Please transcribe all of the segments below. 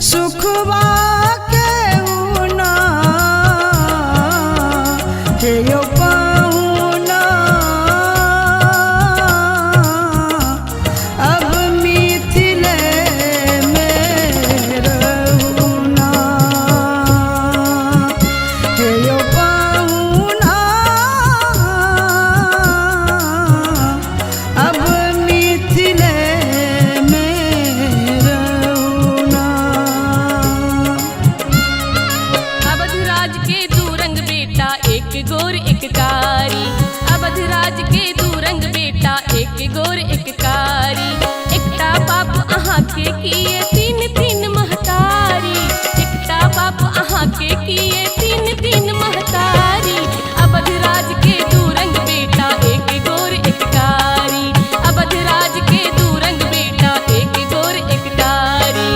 सुखवा के उना हे यो पाहुना अब मिथिले में रहुना हे यो पाहुना अब मिथिले गोर एक कारी अवधराज के दू रंग बेटा एक गोर एक कारी एकटा बाप अहाँ के किए तीन तीन महतारी एकटा बाप अहाँ के किए तीन तीन महतारी अवधराज के दू रंग बेटा एक गोर एक कारी अवधराज के दू रंग बेटा एक गोर एक कारी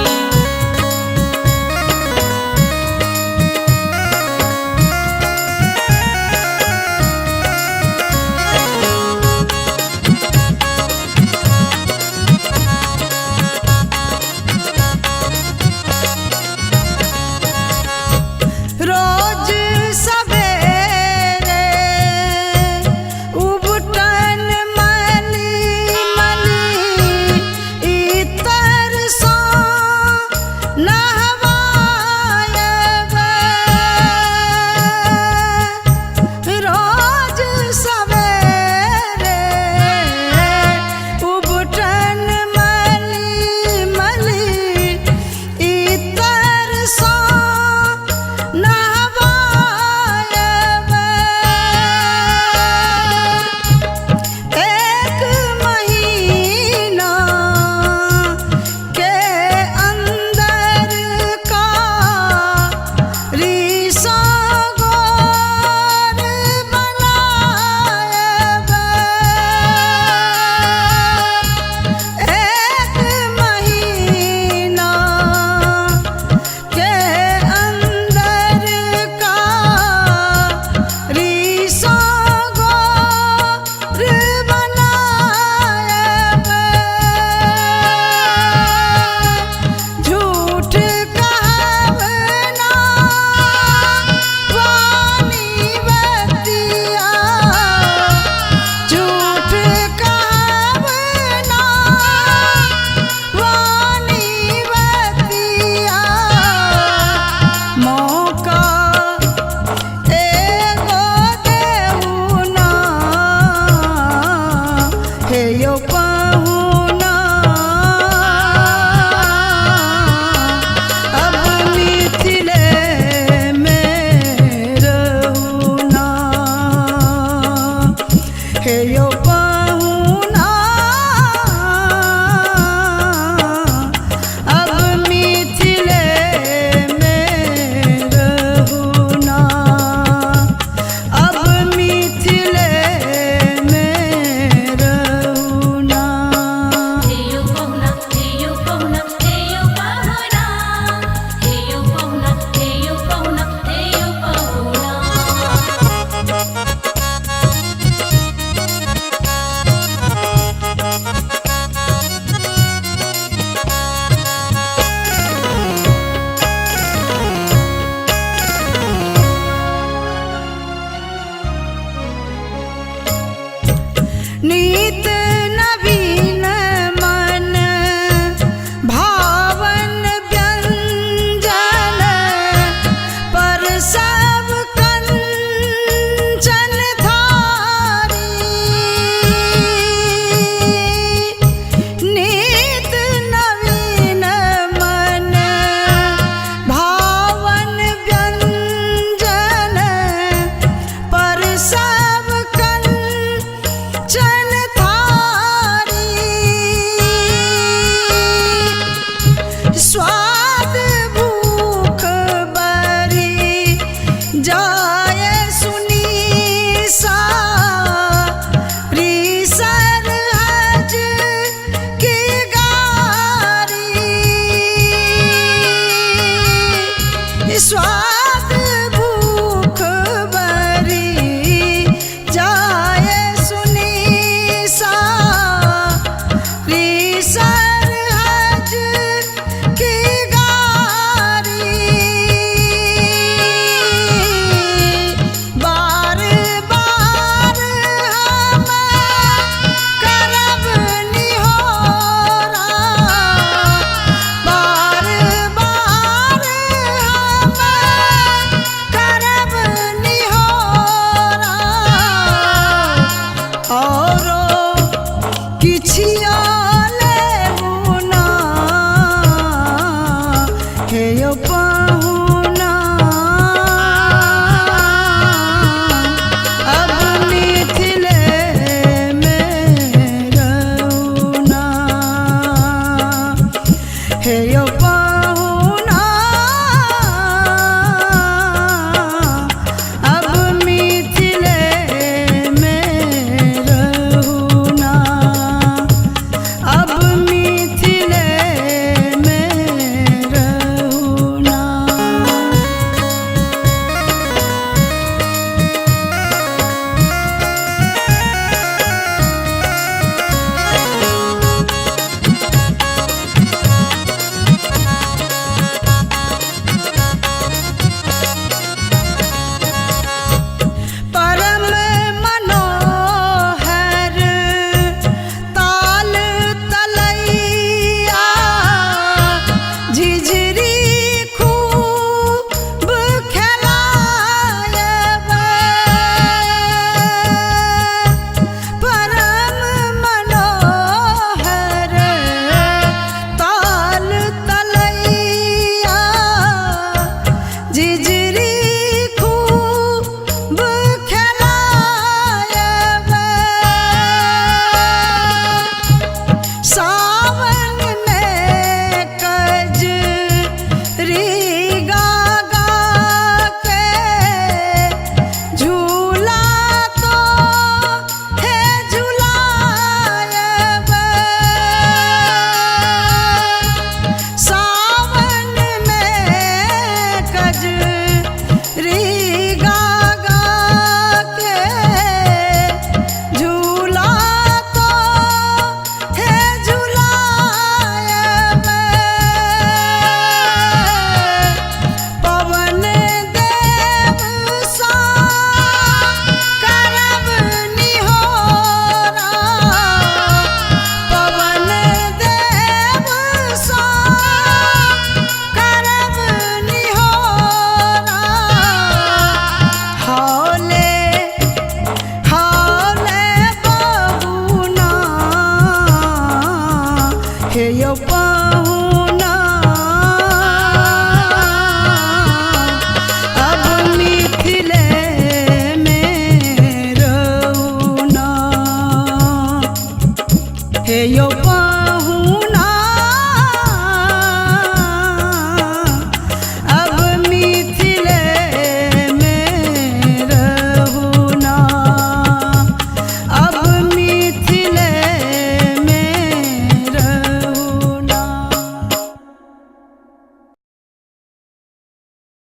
रोज सवेरे उबटन मली मली इतर सो नहवायब रोज सवेरे उबटन मली मली इतर सो एक महीना के अंदर का रीसा गोर बनायब एक महीना के अंदर का रीसा गोर बनायब झूठ कहवना वाणी बतिया झूठ कहवना वाणी बतिया मौका एगो देउना हे यो पाहुना अब मिथिले में रहुना हे यो पाहुना अब मिथिले में रहुना अब मिथिले में रहुना हेयो पहुना हेयो पहुना हेयो पहुना हेयो पहुना हेयो पहुना हेयो पहुना नीत नवीन मन भावन व्यंजन पर सब कंचन धारी नीत नवीन मन भावन व्यंजन पर सब कंचन थारी स्वाद भूख बरी जाय सुनी सारी सरहज की गारी स्वाद भूख बरी जाय सुनी सारी सरहज हे यो पाहुना अब मिथिले में रहुना हे यो पाहुना अब मिथिले में रहुना अब मिथिले में रहुना। परम मनोहर ताल तलैया झिझरी खूब खेलायब परम मनोहर ताल तलैया झिझरी खूब खेलायब सावन में कजरी गागा के झूला तो है झुलायब सावन में कजरी गागा के झूला तो है झुलायब पवन देव सा करब निहोरा पवन देव सा करब निहोरा हौले हौले बबुना हे यो पाहुना अब मिथिले में रहुना हे यो